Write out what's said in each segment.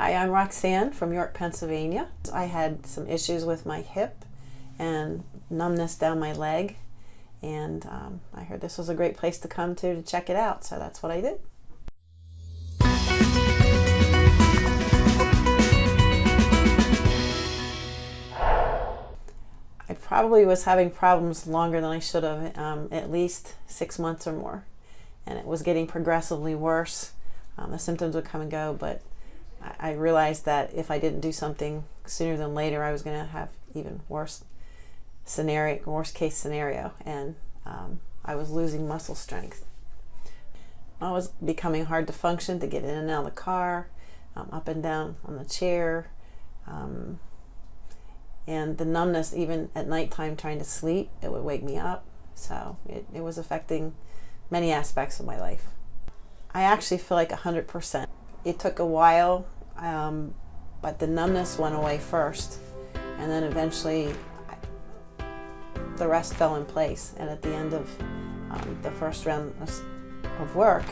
Hi, I'm Roxanne from York, Pennsylvania. I had some issues with my hip and numbness down my leg, and I heard this was a great place to come to check it out, so that's what I did. I probably was having problems longer than I should have, at least 6 months or more, and it was getting progressively worse. The symptoms would come and go, but I realized that if I didn't do something sooner than later, I was going to have even worse case scenario, and I was losing muscle strength. I was becoming hard to function, to get in and out of the car, up and down on the chair, and the numbness, even at nighttime trying to sleep, it would wake me up. So it was affecting many aspects of my life. I actually feel like 100%. It took a while, but the numbness went away first, and then eventually the rest fell in place. And at the end of the first round of work,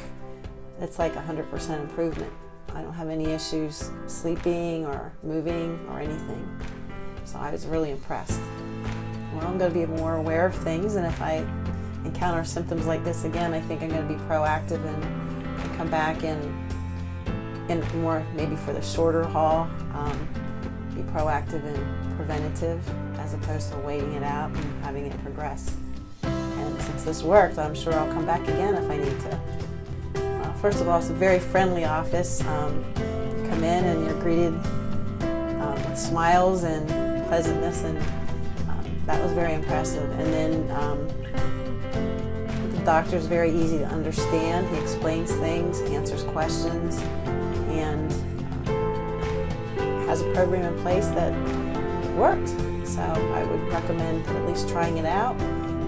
it's like 100% improvement. I don't have any issues sleeping or moving or anything. So I was really impressed. Well, I'm going to be more aware of things, and if I encounter symptoms like this again, I think I'm going to be proactive and come back and more, maybe for the shorter haul, be proactive and preventative as opposed to waiting it out and having it progress. And since this worked, I'm sure I'll come back again if I need to. First of all, it's a very friendly office. You come in and you're greeted with smiles and pleasantness, and that was very impressive. And then the doctor's very easy to understand. He explains things, answers questions, and has a program in place that worked. So I would recommend at least trying it out.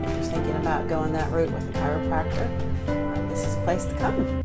If you're thinking about going that route with a chiropractor, this is a place to come.